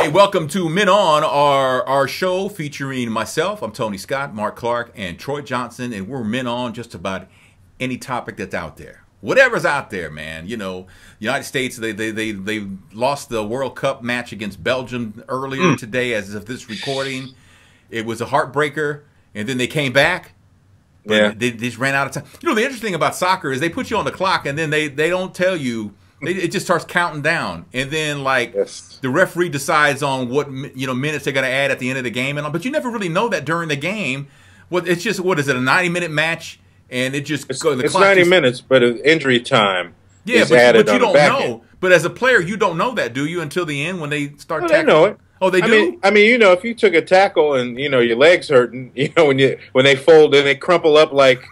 right, welcome to Men On, our show featuring myself. I'm Tony Scott, Mark Clark, and Troy Johnson, and we're Men On just about any topic that's out there. Whatever's out there, man. You know, United States, they lost the World Cup match against Belgium earlier today as of this recording. It was a heartbreaker, and then they came back. Yeah. They just ran out of time. You know, the interesting thing about soccer is they put you on the clock, and then they don't tell you. It just starts counting down, and then the referee decides on what minutes they're going to add at the end of the game, but you never really know that during the game. It's just what is it, a 90-minute match, and it just it's 90 minutes, but injury time. Yeah, is added but you on don't know. end. But as a player, you don't know that, do you? Until the end when they start. Well, they know it. Oh, they do. I mean, if you took a tackle and your legs hurting, when they fold and they crumple up like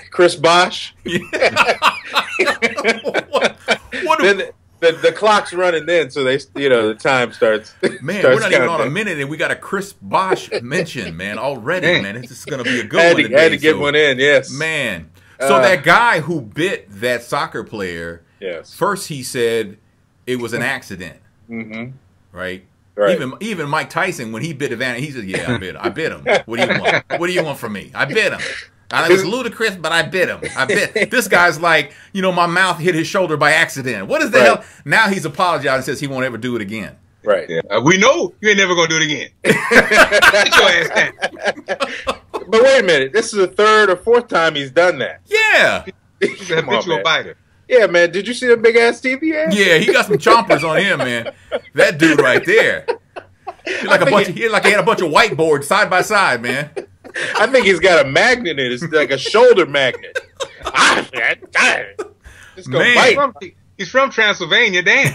Chris Bosch. Yeah. Then the clock's running then, so the time starts. Man, starts we're not even on a minute, and we got a Chris Bosch mention, man, already. Man, this is going to be a good one today. Had to get one in, yes. Man, so that guy who bit that soccer player, yes. First he said it was an accident, right? Right. Even Mike Tyson, when he bit Evander, he said, "Yeah, I bit him. What do you want? What do you want from me? I bit him. It was ludicrous, but I bit him. I bit." This guy's like, my mouth hit his shoulder by accident. What is the hell? Now he's apologized and says he won't ever do it again. Right. Yeah. We know you ain't never gonna do it again. Get your ass down. But wait a minute, this is the third or fourth time he's done that. Yeah. He's a habitual biter. Yeah, man. Did you see the big ass teeth he had? Yeah, he got some chompers on him, man. That dude right there. He had a bunch of whiteboards side by side, man. I think he's got a magnet in it. It's like a shoulder magnet. Just go bite. He's from Transylvania, damn.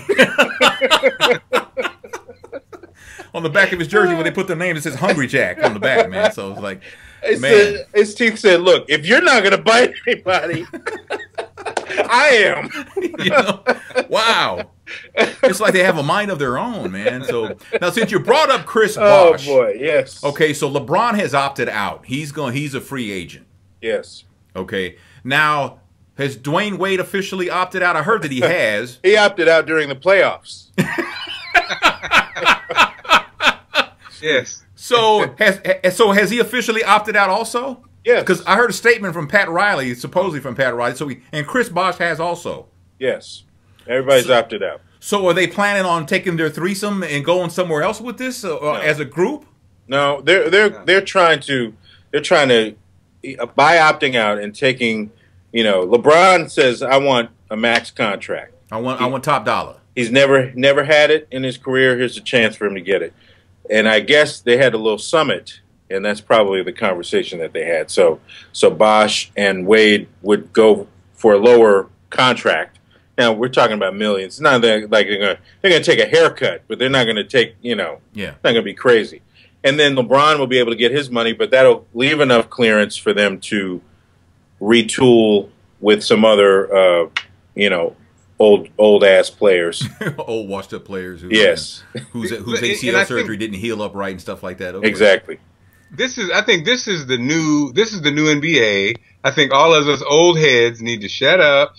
On the back of his jersey, when they put their name, it says Hungry Jack on the back, man. So it's like, his teeth said, "Look, if you're not going to bite anybody, I am." Wow. It's like they have a mind of their own, man. So now, since you brought up Chris Bosh, oh boy, yes. Okay, so LeBron has opted out. He's a free agent. Yes. Okay. Now, has Dwayne Wade officially opted out? I heard that he has. He opted out during the playoffs. Yes. So has he officially opted out also? Yes. Because I heard a statement from Pat Riley, supposedly from Pat Riley. And Chris Bosh has also. Yes. Everybody's opted out. So are they planning on taking their threesome and going somewhere else with this as a group? No, they're trying to by opting out and taking, LeBron says, "I want a max contract. I want top dollar." He's never had it in his career. Here's a chance for him to get it. And I guess they had a little summit, and that's probably the conversation that they had. So Bosh and Wade would go for a lower contract. Now we're talking about millions. It's not like they're gonna take a haircut, but they're not gonna take it's not gonna be crazy. And then LeBron will be able to get his money, but that'll leave enough clearance for them to retool with some other old ass players, old washed up players. Whose ACL surgery didn't heal up right and stuff like that. Okay. Exactly. I think this is the new NBA. I think all of us old heads need to shut up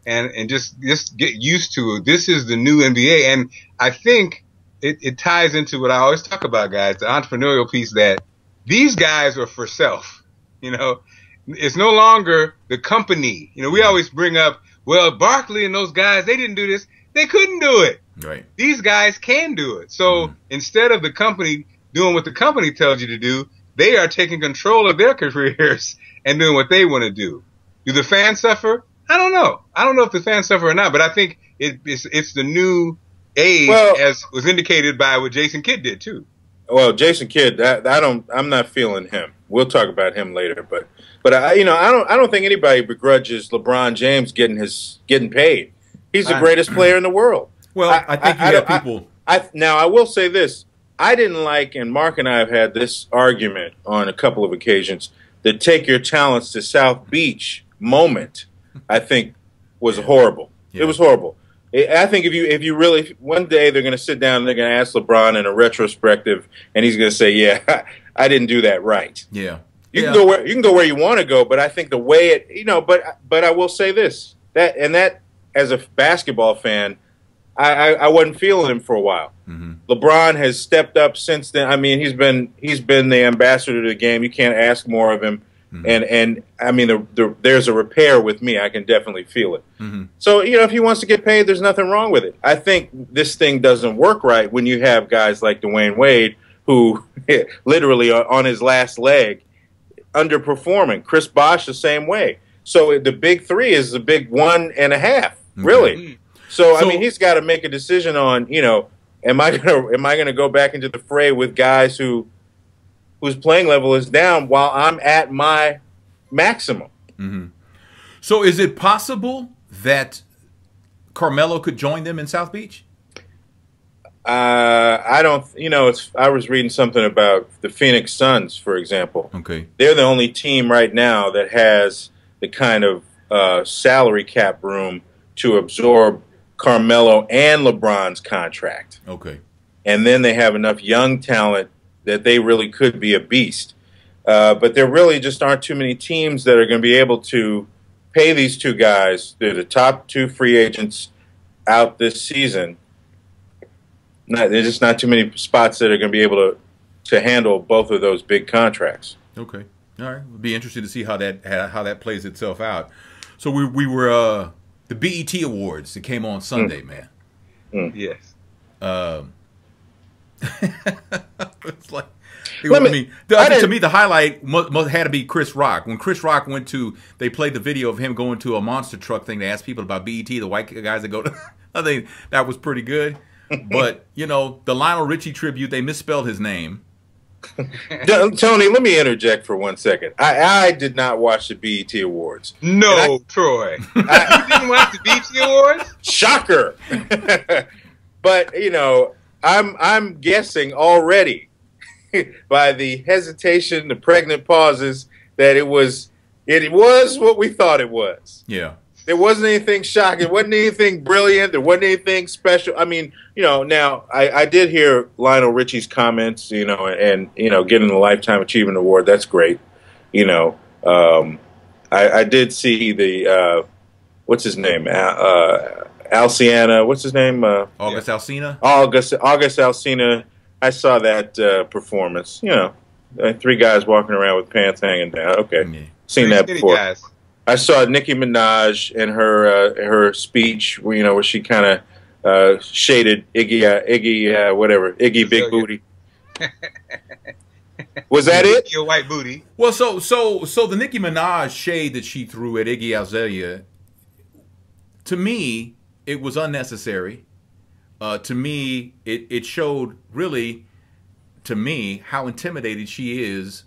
and just get used to it. This is the new NBA, and I think it ties into what I always talk about, guys, the entrepreneurial piece, that these guys are for self. It's no longer the company. We always bring up, well, Barkley and those guys, they didn't do this. They couldn't do it. Right. These guys can do it. So instead of the company doing what the company tells you to do, they are taking control of their careers and doing what they want to do. Do the fans suffer? I don't know. I don't know if the fans suffer or not, but I think it's the new age, as was indicated by what Jason Kidd did too. Well, Jason Kidd, I'm not feeling him. We'll talk about him later, but I don't think anybody begrudges LeBron James getting paid. He's the greatest player in the world. Well, I think you have people. Now I will say this: I didn't like, and Mark and I have had this argument on a couple of occasions. The "take your talents to South Beach" moment, I think, was horrible. Yeah. It was horrible. I think if you really, one day they're going to sit down and they're going to ask LeBron in a retrospective, and he's going to say, "Yeah, I didn't do that right." Yeah. You can go where you want to go, but I think the way it, but I will say this, that as a basketball fan, I wasn't feeling him for a while. LeBron has stepped up since then. I mean, he's been the ambassador to the game. You can't ask more of him. And I mean, there's a repair with me. I can definitely feel it. So, you know, if he wants to get paid, there's nothing wrong with it. I think this thing doesn't work right when you have guys like Dwayne Wade, who literally on his last leg, underperforming. Chris Bosh the same way. So the big three is the big 1.5, really. So I mean, he's got to make a decision on, you know, am I gonna go back into the fray with guys whose playing level is down while I'm at my maximum. So is it possible that Carmelo could join them in South Beach? I don't, you know, I was reading something about the Phoenix Suns, for example. Okay. They're the only team right now that has the kind of salary cap room to absorb Carmelo and LeBron's contract. Okay. And then they have enough young talent that they really could be a beast. But there really just aren't too many teams that are going to be able to pay these two guys. They're the top two free agents out this season. There's just not too many spots that are going to be able to handle both of those big contracts. Okay. All right. It'll be interesting to see how that plays itself out. So we were the BET Awards that came on Sunday, man. Yes. It's like, to me, the highlight had to be Chris Rock. When Chris Rock they played the video of him going to a monster truck thing to ask people about BET, the white guys that go to, I think that was pretty good. But, you know, the Lionel Richie tribute, they misspelled his name. Tony, let me interject for 1 second. I did not watch the BET Awards. No, Troy. You didn't watch the BET Awards? Shocker. But, you know, I'm guessing already by the hesitation, the pregnant pauses, that it was what we thought it was. Yeah. There wasn't anything shocking. There wasn't anything brilliant. There wasn't anything special. I mean, you know, now I did hear Lionel Richie's comments, you know, and, you know, getting the Lifetime Achievement Award. That's great. You know, I did see the, what's his name? Alciana. What's his name? August Alsina? August Alsina. I saw that performance. You know, 3 guys walking around with pants hanging down. Okay. Yeah. Seen that before. Guys. I saw Nicki Minaj and her speech, where she kind of shaded Iggy, whatever, Iggy Big Booty. Was that it? Your white booty. Well, so the Nicki Minaj shade that she threw at Iggy Azalea, to me, it was unnecessary. To me, it showed really, to me, how intimidated she is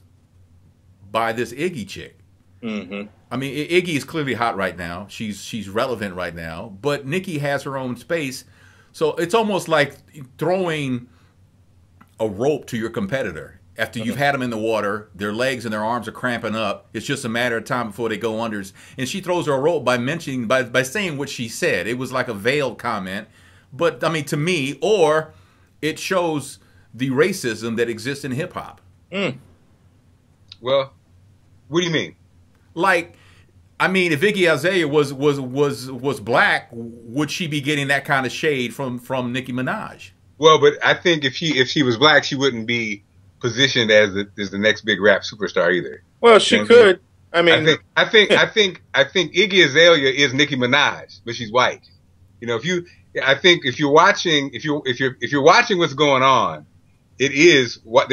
by this Iggy chick. I mean, Iggy is clearly hot right now. She's relevant right now. But Nicki has her own space. So it's almost like throwing a rope to your competitor. After you've had them in the water, their legs and their arms are cramping up. It's just a matter of time before they go under. And she throws her a rope by saying what she said. It was like a veiled comment. But, I mean, to me, or it shows the racism that exists in hip-hop. Well, what do you mean? Like, I mean, if Iggy Azalea was black, would she be getting that kind of shade from Nicki Minaj? Well, but I think if she was black, she wouldn't be positioned as the next big rap superstar either. Well, she could. I mean, I think Iggy Azalea is Nicki Minaj, but she's white. You know, if you're watching what's going on, it is what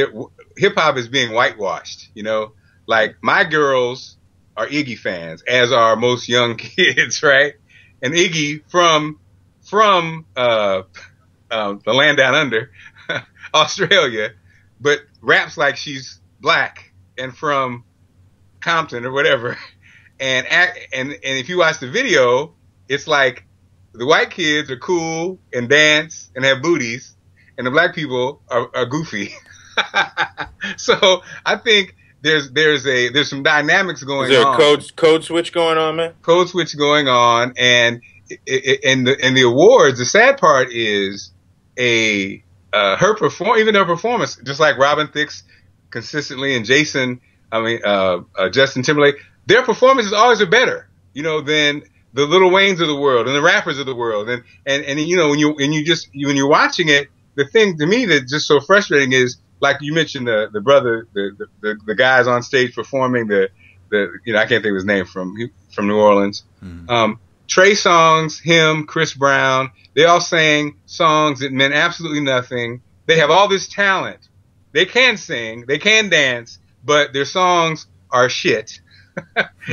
hip hop is being whitewashed. You know, like my girls are Iggy fans, as are most young kids, right? And Iggy from the land down under, Australia, but raps like she's black and from Compton or whatever. And if you watch the video, it's like the white kids are cool and dance and have booties, and the black people are goofy. So I think there's some dynamics going on. Is there a code switch going on, man? Code switch going on, and in the awards, the sad part is her performance, just like Robin Thicke consistently and Justin Timberlake, their performances always are better, you know, than the Lil Waynes of the world and the rappers of the world. And you know, when you're watching it, the thing to me that's just so frustrating is, like you mentioned, the guys on stage performing you know, I can't think of his name from New Orleans. Mm-hmm. Trey Songz, him, Chris Brown, they all sang songs that meant absolutely nothing. They have all this talent. They can sing, they can dance, but their songs are shit.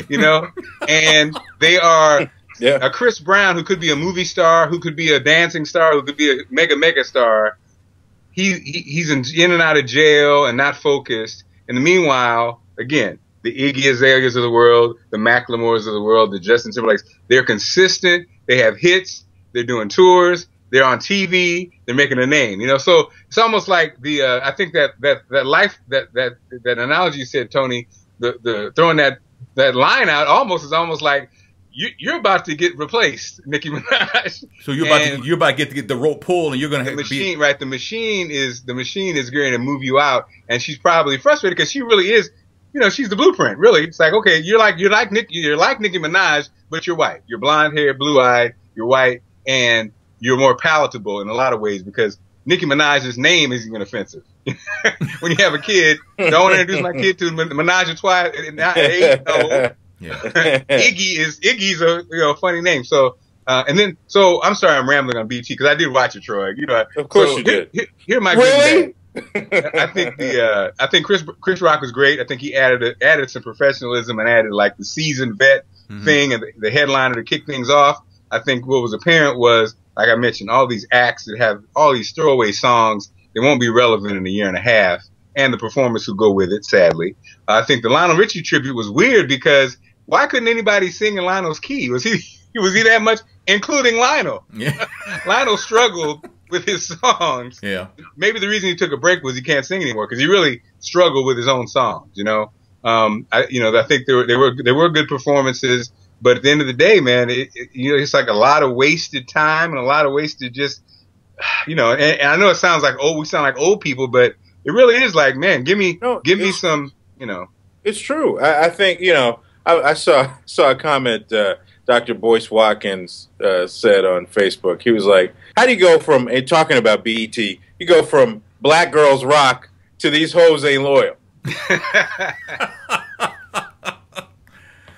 You know, and they are a Chris Brown who could be a movie star, who could be a dancing star, who could be a mega star. He's in and out of jail and not focused. In the meanwhile, again, the Iggy Azaleas of the world, the Macklemores of the world, the Justin Timberlakes, they're consistent. They have hits. They're doing tours. They're on TV. They're making a name. You know, so it's almost like I think that analogy you said, Tony, the throwing that line out is almost like you're about to get replaced, Nicki Minaj. So you're about to get the rope pulled, and you're going to have machine, right? The machine is going to move you out, and she's probably frustrated because she really is. You know, she's the blueprint. Really, it's like, okay, you're like Nicki Minaj, but you're white. You're blonde hair, blue eyed. You're white, and you're more palatable in a lot of ways because Nicki Minaj's name isn't even offensive. When you have a kid, don't introduce my kid to Minaj and twice at 8 years old. Yeah. Iggy's a funny name. So so I'm sorry I'm rambling on BT because I did watch it, Troy. You know, of course you did. Here my really. I think Chris Rock was great. I think he added some professionalism and added like the seasoned vet thing and the headliner to kick things off. I think what was apparent was, like I mentioned, all these acts that have all these throwaway songs, they won't be relevant in a year and a half, and the performers who go with it, sadly. I think the Lionel Richie tribute was weird because why couldn't anybody sing in Lionel's key? Was he that much, including Lionel? Yeah. Lionel struggled with his songs. Yeah. Maybe the reason he took a break was he can't sing anymore because he really struggled with his own songs, you know. I think there were good performances, but at the end of the day, man, it's like a lot of wasted time and a lot of wasted just, you know, and I know it sounds like we sound like old people, but it really is like, man, give me some, you know. It's true. I think, you know, I saw a comment Dr. Boyce Watkins said on Facebook. He was like, how do you go from, talking about BET, you go from Black Girls Rock to these hoes ain't loyal.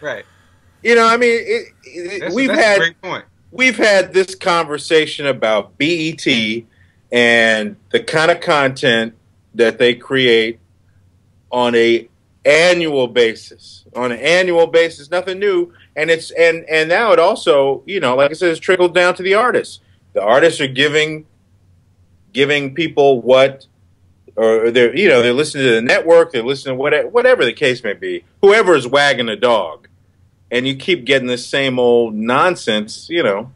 Right. You know, I mean, that's a great point. We've had this conversation about BET and the kind of content that they create on an annual basis. On an annual basis, nothing new. And and now it also, you know, like I said, it's trickled down to the artists. The artists are giving people what, or they're listening to the network, they're listening to whatever the case may be. Whoever is wagging the dog. And you keep getting this same old nonsense, you know,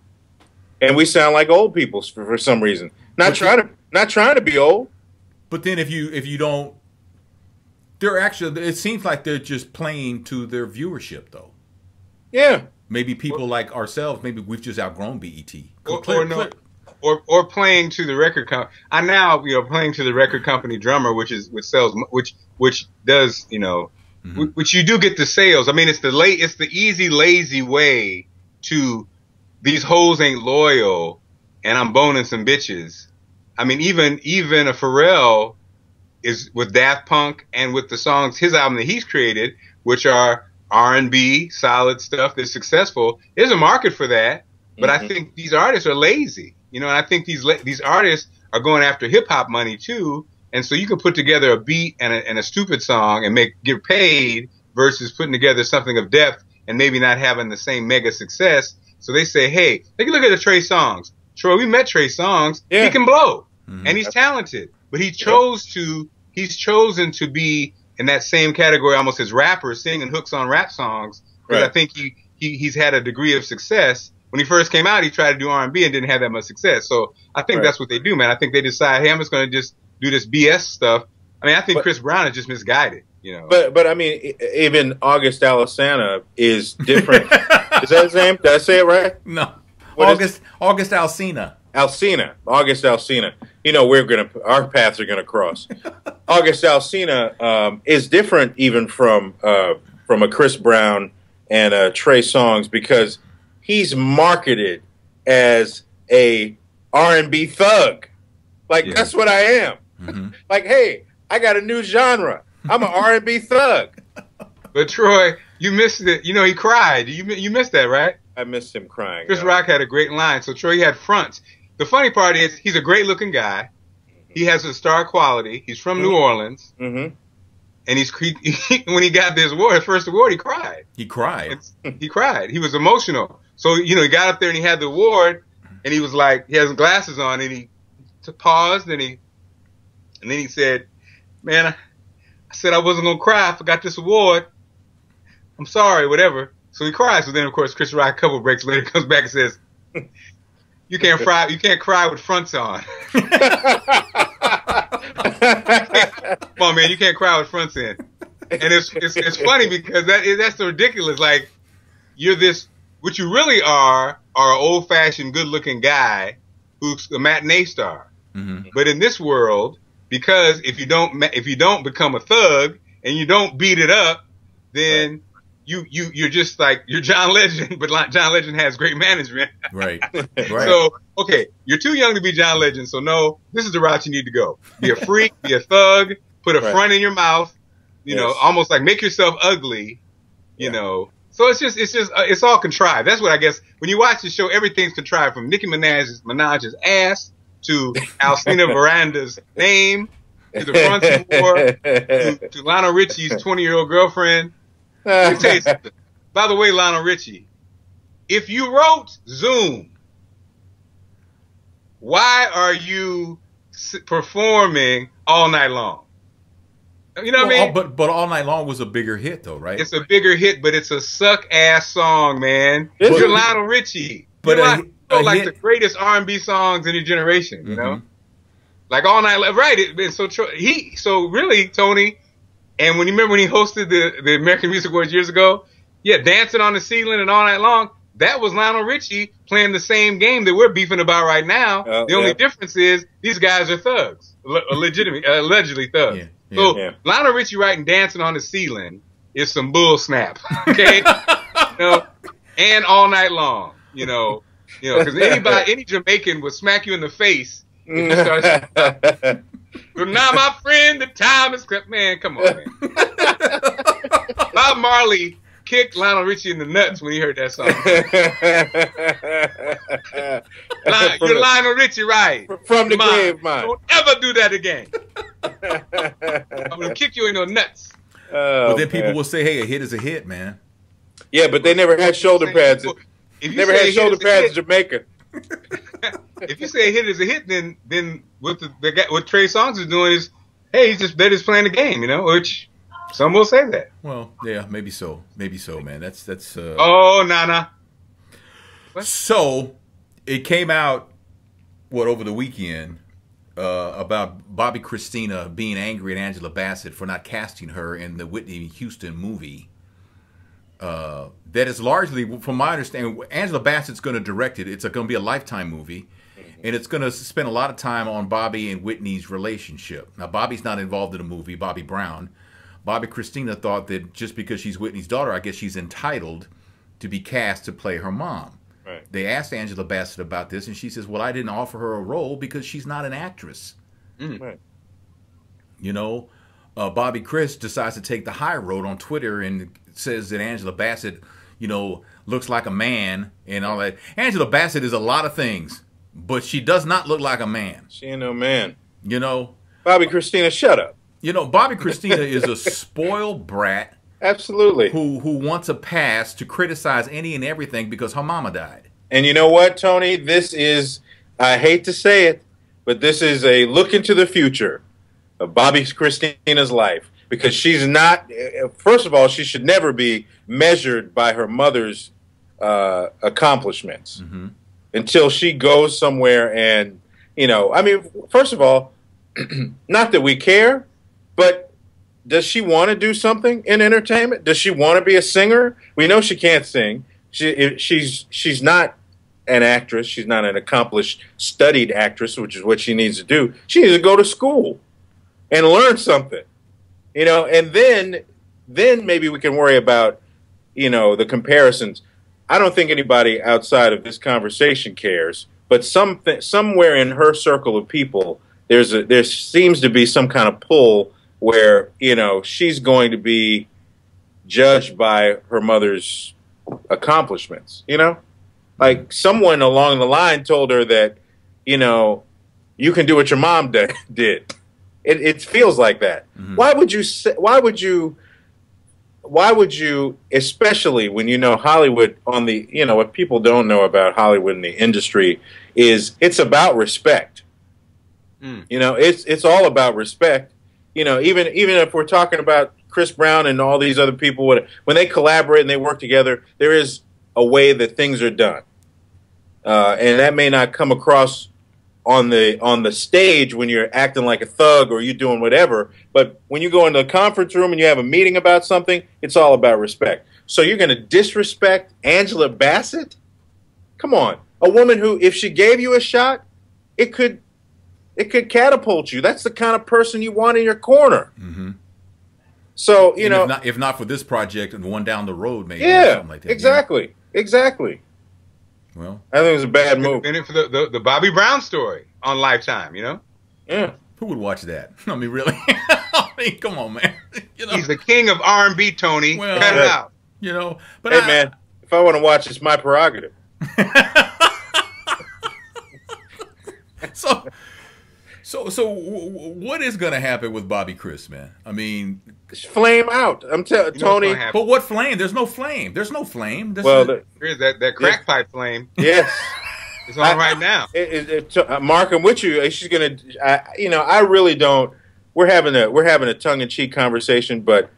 and we sound like old people for some reason. Not trying to be old. But then if you don't, it seems like they're just playing to their viewership, though. Yeah. Maybe people like ourselves, maybe we've just outgrown BET. Or playing to the record company. I now, playing to the record company drummer, which does, you know, which you do get the sales. I mean, it's the easy, lazy way to these hoes ain't loyal and I'm boning some bitches. I mean, even a Pharrell is with Daft Punk and with the songs, his album that he's created, which are R&B, solid stuff that's successful. There's a market for that, but I think these artists are lazy, you know, and I think these artists are going after hip hop money too. And so you can put together a beat and a stupid song and get paid versus putting together something of depth and maybe not having the same mega success. So they say, hey, take a look at the Trey Songz. Troy, we met Trey Songz. Yeah. He can blow, and he's talented. But he's chosen to be in that same category almost as rappers singing hooks on rap songs. Because I think he's had a degree of success. When he first came out, he tried to do R&B and didn't have that much success. So I think that's what they do, man. I think they decide, hey, I'm just going to just do this BS stuff. I mean, I think Chris Brown is just misguided, you know. But I mean, even August Alsina is different. Is that his name? Did I say it right? No. August Alsina. August Alsina. You know, our paths are gonna cross. August Alsina is different even from a Chris Brown and a Trey Songz because he's marketed as a R&B thug. Like, that's what I am. Mm-hmm. Like, hey, I got a new genre. I'm an R&B thug. But Troy, you missed it. You know, he cried. You missed that, right? I missed him crying. Chris Rock had a great line. So Troy had fronts. The funny part is he's a great looking guy. He has a star quality. He's from New Orleans. Mm-hmm. And when he got this award, his first award, he cried. He cried. He cried. He was emotional. So, you know, he got up there and he had the award and he was like, he has glasses on and he paused and then he said, man, I said I wasn't going to cry. I forgot this award. I'm sorry, whatever. So he cries. So then, of course, Chris Rock, a couple breaks later, comes back and says, you can't cry with fronts on. Come on, man, you can't cry with fronts in. And it's funny because that's so ridiculous. Like, you're this, what you really are an old fashioned, good looking guy who's a matinee star. Mm-hmm. But in this world, because if you don't become a thug and you don't beat it up, then you're just like, you're John Legend, but John Legend has great management. Right. So, okay, you're too young to be John Legend, so no, this is the route you need to go. Be a freak, be a thug, put a front in your mouth, you know, almost like make yourself ugly, you know. So it's all contrived. That's what I guess, when you watch the show, everything's contrived, from Nicki Minaj's ass to Alcina Veranda's name, to the fronts he wore, to Lionel Richie's 20-year-old girlfriend. Let me tell you something. By the way, Lionel Richie, if you wrote Zoom, why are you performing All Night Long? You know what I mean? But All Night Long was a bigger hit, though, right? It's a bigger hit, but it's a suck-ass song, man. You're Lionel Richie. But like the greatest R&B songs in your generation, you know? Like All Night Long, right? So really, Tony, and when you remember when he hosted the American Music Awards years ago, Dancing on the Ceiling and All Night Long, that was Lionel Richie playing the same game that we're beefing about right now. The only difference is these guys are thugs, allegedly thugs. Lionel Richie writing Dancing on the Ceiling is some bull snap, okay? You know, and All Night Long, you know, because any Jamaican would smack you in the face if you start. But now, my friend, the time is cut. Man, come on, man. Bob Marley kicked Lionel Richie in the nuts when he heard that song. You're Lionel Richie, right? From the grave, man. Don't ever do that again. I'm going to kick you in the nuts. But then people will say, hey, a hit is a hit, man. Yeah, but they never had shoulder pads. Never had shoulder pads in Jamaica. If you say a hit is a hit, then what Trey Songz is doing is, hey, he's just better playing the game, you know, which some will say that. Well, yeah, maybe so, man. That's. Oh, nah. So it came out over the weekend about Bobby Christina being angry at Angela Bassett for not casting her in the Whitney Houston movie. That is largely, from my understanding, Angela Bassett's going to direct it. It's going to be a Lifetime movie, and it's going to spend a lot of time on Bobby and Whitney's relationship. Now, Bobby's not involved in the movie, Bobby Brown. Bobby Christina thought that just because she's Whitney's daughter, I guess she's entitled to be cast to play her mom. Right. They asked Angela Bassett about this, and she says, well, I didn't offer her a role because she's not an actress. Right. You know, Bobby Chris decides to take the high road on Twitter and says that Angela Bassett, you know, looks like a man and all that. Angela Bassett is a lot of things, but she does not look like a man. She ain't no man. You know? Bobby Christina, shut up. You know, Bobby Christina is a spoiled brat. Absolutely. Who wants a pass to criticize any and everything because her mama died. And you know what, Tony? This is, I hate to say it, but this is a look into the future of Bobby Christina's life. Because she's not, first of all, she should never be measured by her mother's accomplishments until she goes somewhere and, you know, I mean, first of all, not that we care, but does she want to do something in entertainment? Does she want to be a singer? We know she can't sing. She's not an actress. She's not an accomplished, studied actress, which is what she needs to do. She needs to go to school and learn something. You know, and then maybe we can worry about, you know, the comparisons. I don't think anybody outside of this conversation cares, but somewhere in her circle of people, there seems to be some kind of pull where, you know, she's going to be judged by her mother's accomplishments, you know? Like someone along the line told her that, you know, you can do what your mom did. It feels like that. Mm-hmm. Why would you, especially when you know Hollywood you know, what people don't know about Hollywood in the industry is it's about respect. Mm. You know, it's all about respect. You know, even if we're talking about Chris Brown and all these other people, when they collaborate and they work together, there is a way that things are done. And that may not come across on the stage when you're acting like a thug or you're doing whatever, but when you go into a conference room and you have a meeting about something, it's all about respect. So you're going to disrespect Angela Bassett? Come on. A woman who, if she gave you a shot, it could catapult you. That's the kind of person you want in your corner. Mm-hmm. So, you know, if not for this project and one down the road, maybe. Yeah, or something like that. Exactly. Yeah. Exactly. Well, I think it was a bad move. And for the Bobby Brown story on Lifetime, you know? Yeah. Who would watch that? I mean, really? I mean, come on, man. You know? He's the king of R&B, Tony. Well, cut it out. You know, but hey, man, if I want to watch, it's my prerogative. So what is going to happen with Bobby Chris, man? I mean, flame out. I'm telling Tony. But what flame? There's no flame. There's no flame. There's that crack pipe flame. Yes, it's on right now. Mark, I'm with you. She's gonna. You know, I really don't. We're having a tongue-in-cheek conversation, but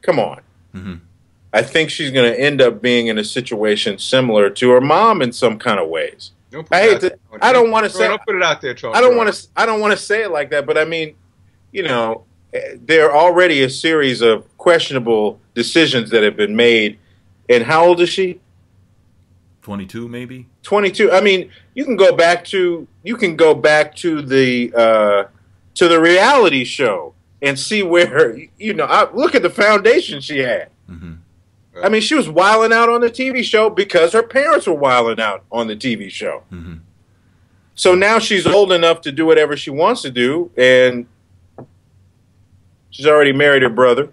come on. Mm-hmm. I think she's going to end up being in a situation similar to her mom in some kind of ways. I don't want to say. Don't put it out there, Troy. I don't want to say it like that, but I mean, you know, there are already a series of questionable decisions that have been made. And how old is she? 22, maybe. 22. I mean, you can go back to the reality show and see where, you know, look at the foundation she had. Mm-hmm. I mean, she was wilding out on the TV show because her parents were wilding out on the TV show. Mm-hmm. So now she's old enough to do whatever she wants to do, and she's already married her brother.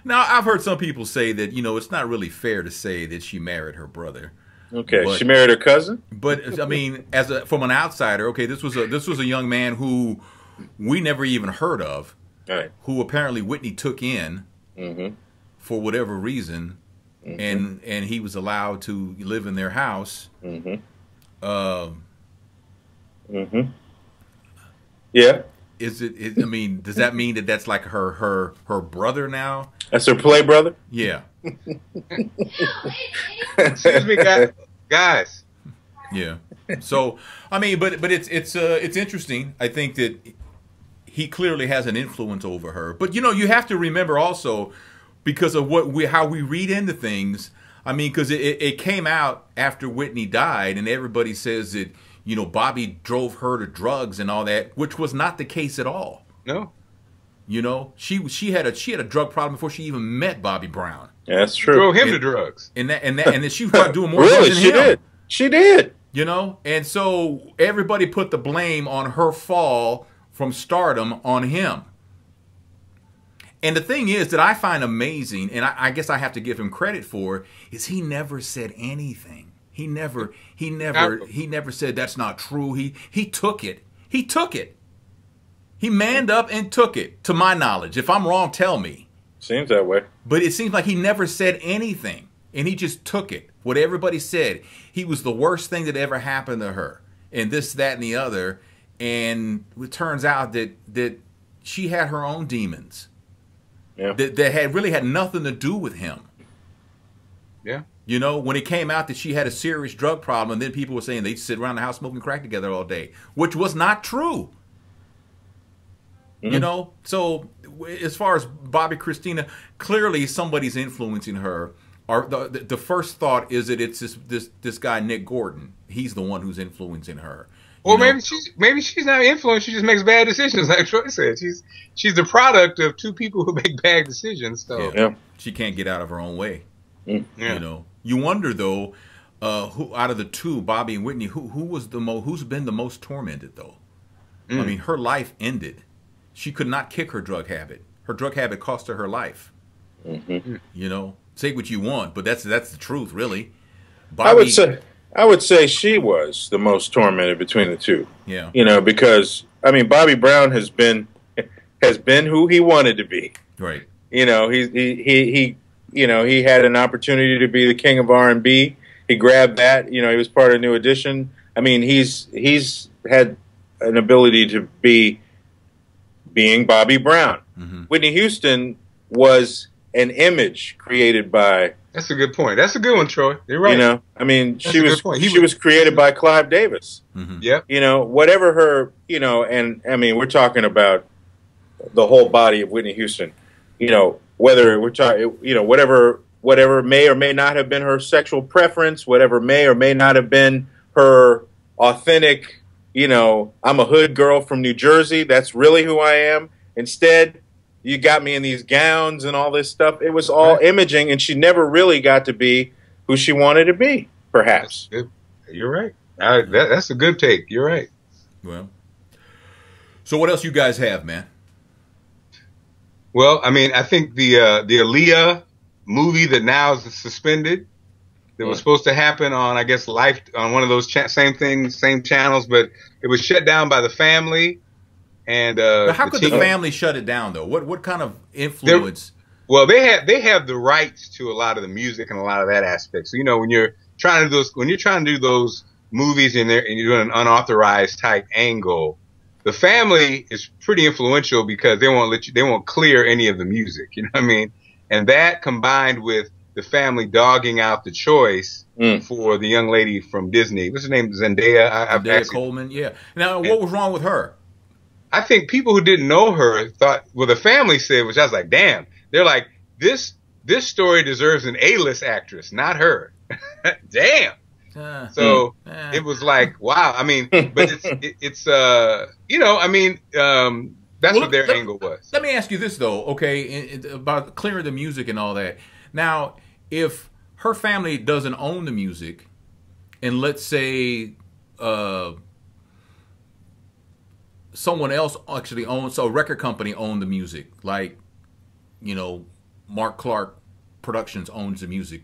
Now, I've heard some people say that, you know, it's not really fair to say that she married her brother. Okay, she married her cousin? But, I mean, from an outsider, okay, this was a young man who we never even heard of, right, who apparently Whitney took in. Mm-hmm. For whatever reason, mm-hmm. and he was allowed to live in their house. Mm-hmm. Mm-hmm. Yeah. I mean, does that mean that that's like her brother now? That's her play brother? Yeah. Excuse me, guys. Yeah. So I mean, but it's interesting. I think that he clearly has an influence over her. But, you know, you have to remember also, because of how we read into things, I mean, because it came out after Whitney died, and everybody says that, you know, Bobby drove her to drugs and all that, which was not the case at all. No. You know, she had a drug problem before she even met Bobby Brown. Yeah, that's true. Drove him to drugs. And then she was doing more really, drugs than him. She did. You know, and so everybody put the blame on her fall from stardom on him. And the thing is that I find amazing, and I guess I have to give him credit for, is he never said anything. He never said that's not true. He took it. He took it. He manned up and took it, to my knowledge. If I'm wrong, tell me. Seems that way. But it seems like he never said anything, and he just took it. What everybody said, he was the worst thing that ever happened to her, and this, that, and the other. And it turns out that she had her own demons. Yeah. That really had nothing to do with him. Yeah. You know, when it came out that she had a serious drug problem, and then people were saying they'd sit around the house smoking crack together all day, which was not true. Mm-hmm. You know, so as far as Bobby Christina, clearly somebody's influencing her. Or the first thought is that it's this guy Nick Gordon. He's the one who's influencing her. Or maybe she's not influenced. She just makes bad decisions, like Troy said. She's the product of two people who make bad decisions. So yeah. She can't get out of her own way. Mm. Yeah. You know, you wonder though, who out of the two, Bobby and Whitney, who was the who's been the most tormented though? I mean, her life ended. She could not kick her drug habit. Her drug habit cost her life. Mm-hmm. You know, say what you want, but that's the truth, really. Bobby, I would say she was the most tormented between the two. Yeah. You know, because I mean, Bobby Brown has been who he wanted to be. Right. You know, he you know, he had an opportunity to be the king of R&B. He grabbed that. You know, he was part of New Edition. I mean, he's had an ability to being Bobby Brown. Mm-hmm. Whitney Houston was an image created by. That's a good point. That's a good one, Troy. You're right. You know, I mean, That's she a good was point. she was created by Clive Davis. Mm-hmm. Yep. You know, whatever her, you know, and I mean, we're talking about the whole body of Whitney Houston. You know, whether we're talking, you know, whatever may or may not have been her sexual preference, whatever may or may not have been her authentic. You know, I'm a hood girl from New Jersey. That's really who I am. Instead, you got me in these gowns and all this stuff. It was all imaging, and she never really got to be who she wanted to be, perhaps. You're right. That's a good take. You're right. Well, so what else you guys have, man? Well, I mean, I think the Aaliyah movie that now is suspended, that was supposed to happen on, I guess, Life, on one of those same channels, but it was shut down by the family. And But how could the family shut it down, though? What kind of influence? Well, they have the rights to a lot of the music and a lot of that aspect. So, you know, when you're trying to do those movies and you're doing an unauthorized type angle, the family is pretty influential because they won't clear any of the music. You know what I mean? And that combined with the family dogging out the choice for the young lady from Disney. What's her name? Zendaya. Zendaya Coleman. Yeah. Now, what was wrong with her? I think people who didn't know her thought, well, the family said, which I was like, damn. They're like, this story deserves an A-list actress, not her. Damn. So it was like, wow. I mean, but it's you know, I mean, that's what their angle was. Let me ask you this though, okay, about clearing the music and all that. Now, if her family doesn't own the music, and let's say someone else actually owns, so a record company owned the music, like, you know, Mark Clark Productions owns the music,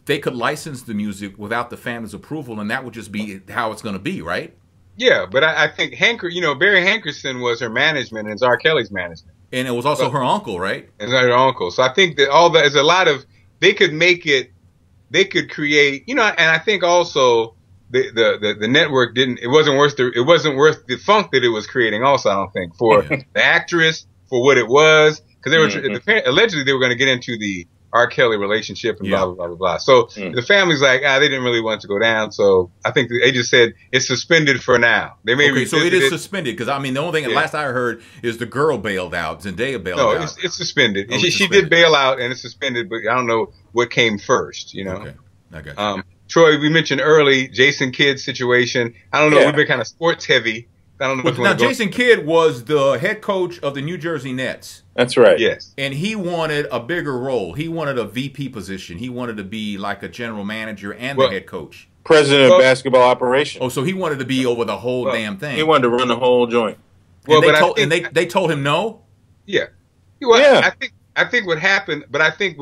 they could license the music without the family's approval, and that would just be how it's going to be, right? Yeah, but I think Barry Hankerson was her management, and it's R. Kelly's management. And it was also her uncle, right? It's her uncle. So I think that there's a lot of, they could make it, they could create, you know, and I think also the network it wasn't worth the funk that it was creating also, I don't think, for the actress, for what it was, because they were, allegedly they were going to get into the R. Kelly relationship and blah, blah, blah, blah, blah. So the family's like, they didn't really want it to go down. So I think they just said it's suspended for now. They may so it is suspended, because I mean, the only thing last I heard is the girl bailed out, Zendaya bailed out. No, it's suspended. Oh, she did bail out and it's suspended, but I don't know what came first, you know. Okay, I got you. Troy, we mentioned early Jason Kidd's situation. I don't know. We've been kind of sports heavy. I don't know. Now, Jason Kidd was the head coach of the New Jersey Nets. That's right. Yes. And he wanted a bigger role. He wanted a VP position. He wanted to be like a general manager and the head coach. President of basketball operations. Oh, so he wanted to be over the whole damn thing. He wanted to run the whole joint. And they told him no? Yeah. Well, yeah. I think what happened, but I think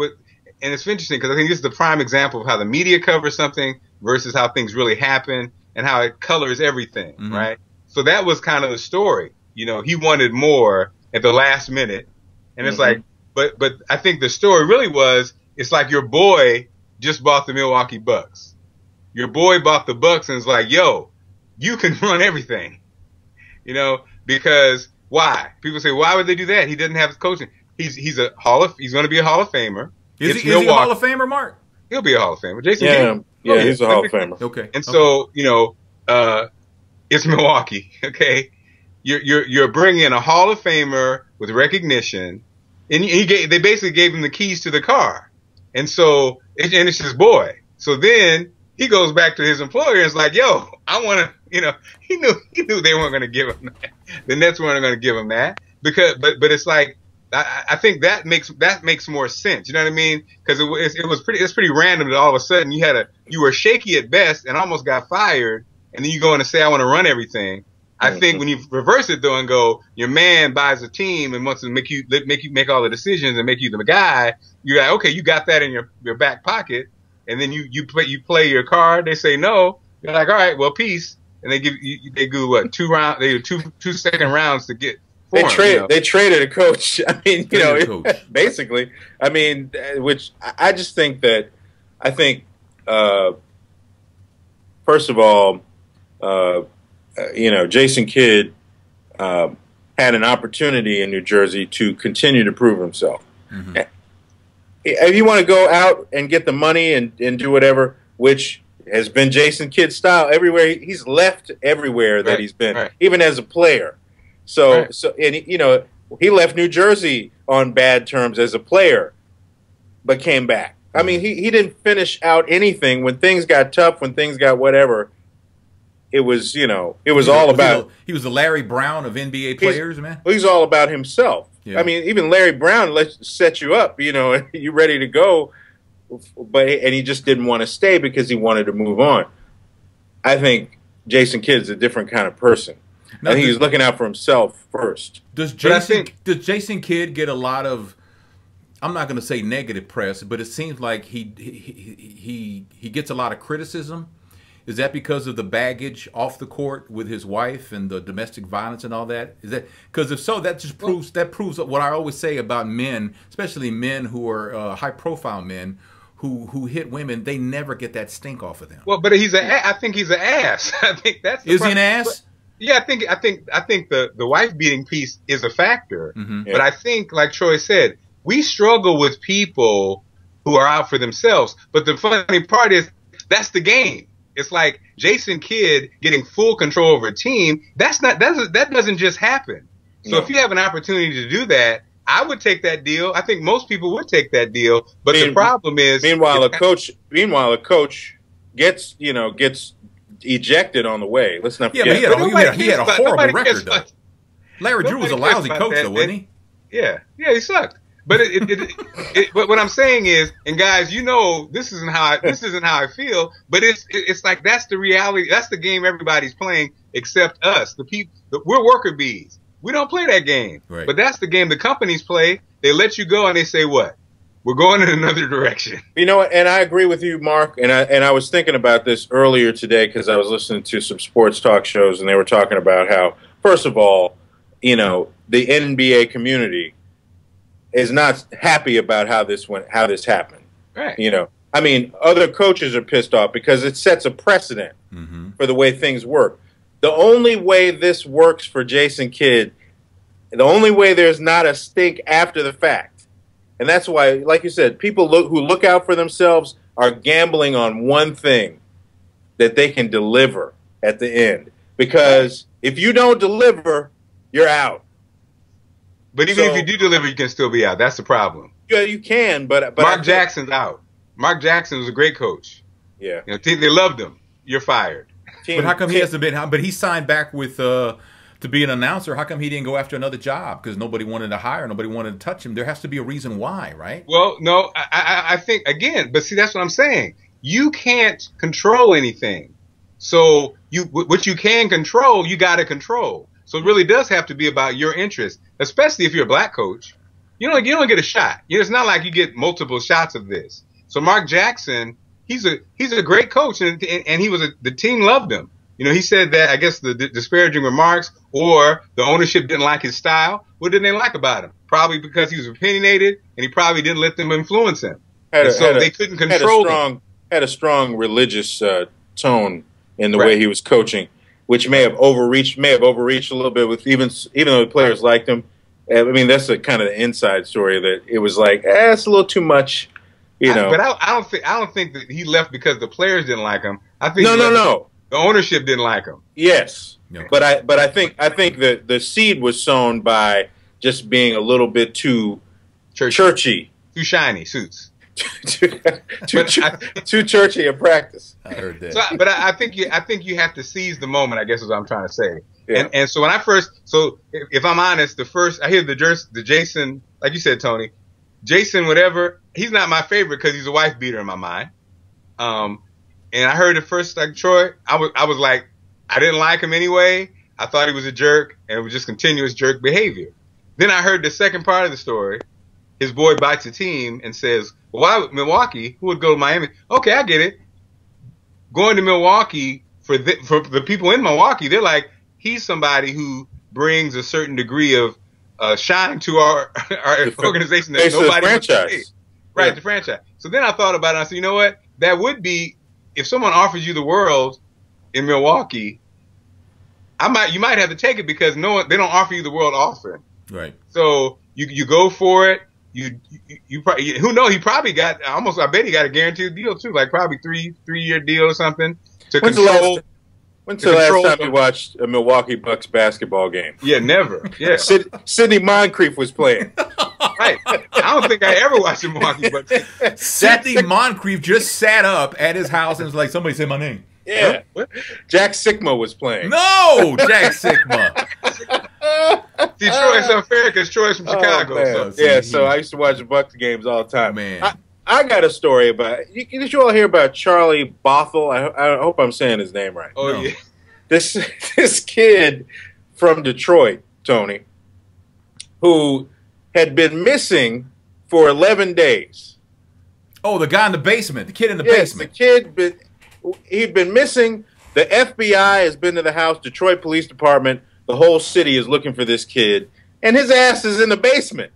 and it's interesting because I think this is the prime example of how the media covers something versus how things really happen and how it colors everything, right? So that was kind of the story. You know, he wanted more at the last minute. And it's like, but I think the story really was, it's like your boy just bought the Milwaukee Bucks. Your boy bought the Bucks and it's like, yo, you can run everything. You know, because why? People say, why would they do that? He doesn't have his coaching. He's going to be a Hall of Famer. Is he a Hall of Famer, Mark? He'll be a Hall of Famer. Jason Kidd. He's a Hall of Famer. Okay. And so, you know, it's Milwaukee. Okay. You're bringing in a Hall of Famer with recognition, and they basically gave him the keys to the car, and so it's his boy. So then he goes back to his employer and is like, "Yo, I want to," you know, he knew they weren't going to give him that. The Nets weren't going to give him that because, but it's like I think that makes more sense. You know what I mean? Because it's pretty random that all of a sudden you were shaky at best and almost got fired, and then you go in and say I want to run everything. I think when you reverse it though and go, your man buys a team and wants to make you make all the decisions and make you the guy. You're like, okay, you got that in your back pocket, and then you play your card. They say no. You're like, all right, well, peace. And they do what, 2 rounds? They do two second rounds to get. They traded a coach. I mean, basically. I mean, which I just think that first of all, Jason Kidd had an opportunity in New Jersey to continue to prove himself. Mm-hmm. If you want to go out and get the money and do whatever, which has been Jason Kidd's style everywhere, he's left everywhere that he's been, even as a player. So he left New Jersey on bad terms as a player, but came back. I mean, he didn't finish out anything when things got tough, when things got whatever. It was, all about. He was the Larry Brown of NBA players, man. He's all about himself. Yeah. I mean, even Larry Brown set you up. You ready to go, and he just didn't want to stay because he wanted to move on. I think Jason Kidd is a different kind of person. I think he's looking out for himself first. Does Jason Kidd get a lot of, I'm not going to say negative press, but it seems like he gets a lot of criticism? Is that because of the baggage off the court with his wife and the domestic violence and all that? Is that because if so, that proves what I always say about men, especially men who are high profile men who hit women. They never get that stink off of them. Well, but I think he's an ass. I think that's is he an ass? But, yeah, I think the wife beating piece is a factor. Mm-hmm. But I think, like Troy said, we struggle with people who are out for themselves. But the funny part is that's the game. It's like Jason Kidd getting full control over a team. That doesn't just happen. So if you have an opportunity to do that, I would take that deal. I think most people would take that deal. But the problem is, meanwhile, a coach gets ejected on the way. Let's not forget. Yeah, he had a horrible record though. Larry Drew was a lousy coach though, wasn't he? Yeah, he sucked. But but what I'm saying is, and guys, this isn't how I feel. But it's like that's the reality. That's the game everybody's playing except us. We're worker bees. We don't play that game. Right. But that's the game the companies play. They let you go and they say what? We're going in another direction. You know what? And I agree with you, Mark. And I was thinking about this earlier today because I was listening to some sports talk shows and they were talking about how, first of all, the NBA community is not happy about how this happened. Right. I mean, other coaches are pissed off because it sets a precedent for the way things work. The only way this works for Jason Kidd, the only way there's not a stink after the fact, and that's why, like you said, people who look out for themselves are gambling on one thing, that they can deliver at the end. Because if you don't deliver, you're out. But even if you do deliver, you can still be out. That's the problem. Yeah, you can, but Mark Jackson's out. Mark Jackson was a great coach. Yeah, they loved him. You're fired. But how come he hasn't been? But he signed back with to be an announcer. How come he didn't go after another job? Because nobody wanted to hire, nobody wanted to touch him. There has to be a reason why, right? Well, no, I think again, but see, that's what I'm saying. You can't control anything. So what you can control, you got to control. So it really does have to be about your interest, especially if you're a black coach. You don't get a shot. It's not like you get multiple shots of this. So Mark Jackson, he's a great coach, and the team loved him. He said that, I guess, the disparaging remarks or the ownership didn't like his style. What didn't they like about him? Probably because he was opinionated and he probably didn't let them influence him. They couldn't control him. Had a strong religious tone in the way he was coaching, which may have overreached a little bit with even though the players liked him. I mean, that's a kind of the inside story that it was like, it's a little too much, But I don't think that he left because the players didn't like him. I think no. The ownership didn't like him. Yes, no. But I think that the seed was sown by just being a little bit too churchy, too shiny suits. too churchy in practice. I heard that. So, but I think you have to seize the moment, I guess is what I'm trying to say. Yeah. And so if I'm honest, I hear the Jason like you said, Tony, Jason, whatever, he's not my favorite because he's a wife beater in my mind. And I heard at first, like Troy, I was like, I didn't like him anyway. I thought he was a jerk, and it was just continuous jerk behavior. Then I heard the second part of the story. His boy bites a team and says, well, why would Milwaukee? Who would go to Miami? Okay, I get it. Going to Milwaukee, for the people in Milwaukee, they're like, he's somebody who brings a certain degree of shine to our organization that nobody wants to see. Right, yeah. The franchise. So then I thought about it, and I said, you know what? That would be, if someone offers you the world in Milwaukee, you might have to take it because they don't offer you the world often. Right. So you go for it. You probably, who knows? He probably got I bet he got a guaranteed deal too, like probably 3-year deal or something to control. When's the last time you watched a Milwaukee Bucks basketball game? Yeah, never. Yeah. Sidney Moncrief was playing. Right. I don't think I ever watched a Milwaukee Bucks. Sidney Moncrief just sat up at his house and was like, somebody said my name. Yeah. Huh? Jack Sikma was playing. No, Jack Sikma. See, Troy's unfair because Troy's from Chicago. So I used to watch the Bucks games all the time. Man. I got a story about it. Did you all hear about Charlie Bothell? I hope I'm saying his name right. Oh, no. Yeah. This kid from Detroit, Tony, who had been missing for 11 days. Oh, the guy in the basement. The kid in the basement. The kid, he'd been missing. The FBI has been to the house. Detroit Police Department. The whole city is looking for this kid. And his ass is in the basement.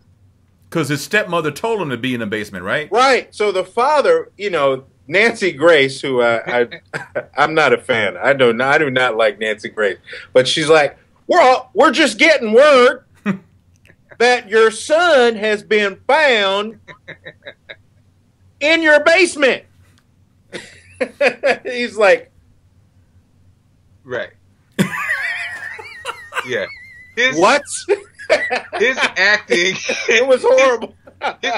Because his stepmother told him to be in the basement, right? Right. So the father, Nancy Grace, who I'm not a fan. I do not like Nancy Grace. But she's like, we're just getting word that your son has been found in your basement. He's like, right. Yeah. What? His acting, it was horrible. His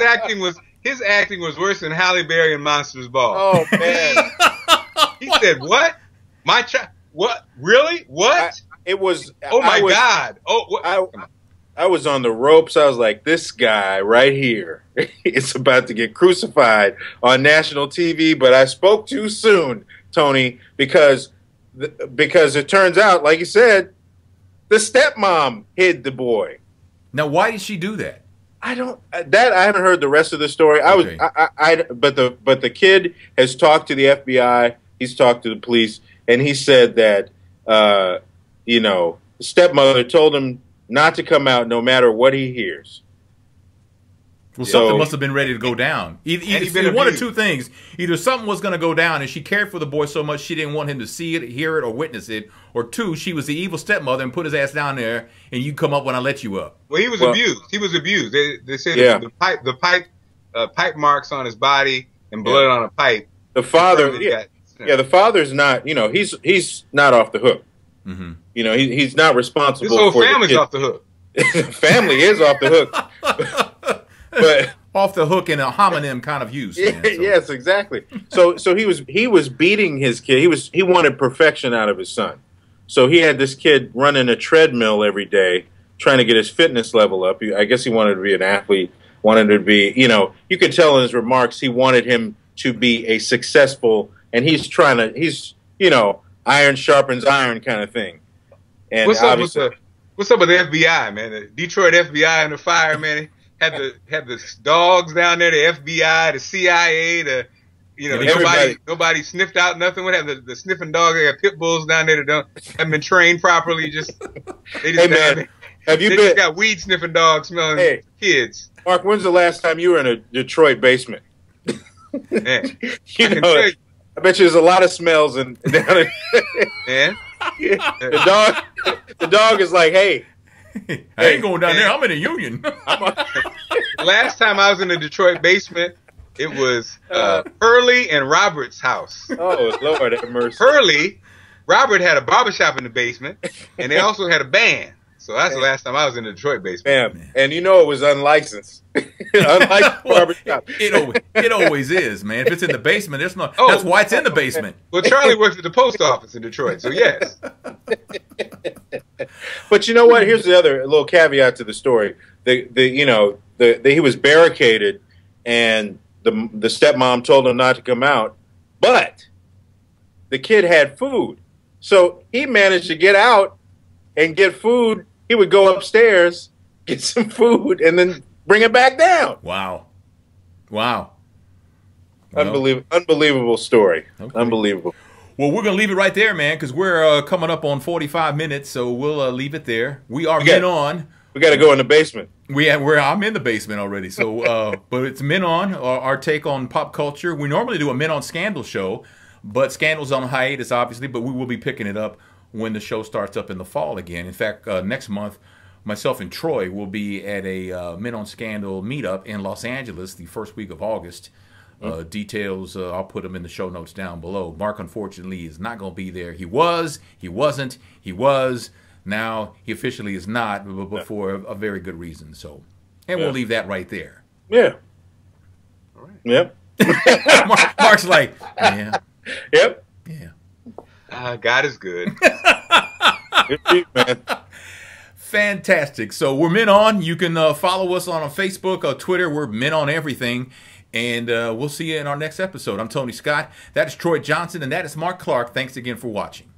acting was worse than Halle Berry in Monsters Ball. Oh man. He said, "What? My child? What? Really? What?" It was. Oh my God! Oh, what? I was on the ropes. I was like, "This guy right here is about to get crucified on national TV." But I spoke too soon, Tony, because it turns out, like you said, the stepmom hid the boy. Now, why did she do that? I haven't heard the rest of the story. Okay. But the kid has talked to the FBI. He's talked to the police, and he said that, the stepmother told him not to come out no matter what he hears. Well, something must have been ready to go down. Either one or two things. Either something was going to go down, and she cared for the boy so much she didn't want him to see it, hear it, or witness it. Or two, she was the evil stepmother and put his ass down there, and you come up when I let you up. Well, he was abused. He was abused. They said the pipe marks on his body and blood on a pipe. The father, the father's not. He's not off the hook. Mm-hmm. He's not responsible. His whole for family's off the hook. Family is off the hook. But off the hook in a homonym kind of use. Man, so. Yes, exactly. So he was beating his kid. He wanted perfection out of his son. So he had this kid running a treadmill every day, trying to get his fitness level up. I guess he wanted to be an athlete. Wanted to be, you could tell in his remarks he wanted him to be a successful, and he's iron sharpens iron kind of thing. And what's up with the FBI, man? The Detroit FBI in the fire, man. Had the dogs down there, the FBI, the CIA, nobody sniffed out nothing. What have the sniffing dogs? They got pit bulls down there that haven't been trained properly. They got weed sniffing dogs smelling kids. Mark, when's the last time you were in a Detroit basement? Man, I bet you there's a lot of smells down in. Man, the dog is like, hey. I ain't going down there. I'm in a union. Last time I was in the Detroit basement, it was Hurley and Robert's house. Oh, Lord have mercy. Robert had a barbershop in the basement, and they also had a band. So that's the last time I was in the Detroit basement. Damn. And it was unlicensed. Unlicensed barbershop. It always is, man. If it's in the basement, there's no. That's why it's in the basement. Well, Charlie worked at the post office in Detroit, so yes. But you know what? Here's the other little caveat to the story. The he was barricaded, and the stepmom told him not to come out, but the kid had food, so he managed to get out and get food. He would go upstairs, get some food, and then bring it back down. Wow. Well, Unbelievable story. Okay. Unbelievable. Well, we're going to leave it right there, man, because we're coming up on 45 minutes, so we'll leave it there. We are Men On. We got to go in the basement. I'm in the basement already, so but it's Men On, our take on pop culture. We normally do a Men On Scandal show, but Scandal's on hiatus, obviously, but we will be picking it up when the show starts up in the fall again. In fact, next month, myself and Troy will be at a Men on Scandal meetup in Los Angeles the first week of August. Details, I'll put them in the show notes down below. Mark, unfortunately, is not going to be there. He was, he wasn't, he was. Now he officially is not, but for a very good reason. So, and we'll leave that right there. Yeah. All right. Yep. Mark's like, yeah. Yep. Yeah. God is good. Good, man. Fantastic. So we're Men On. You can follow us on Facebook or Twitter. We're Men On Everything. And we'll see you in our next episode. I'm Tony Scott. That is Troy Johnson, and that is Mark Clark. Thanks again for watching.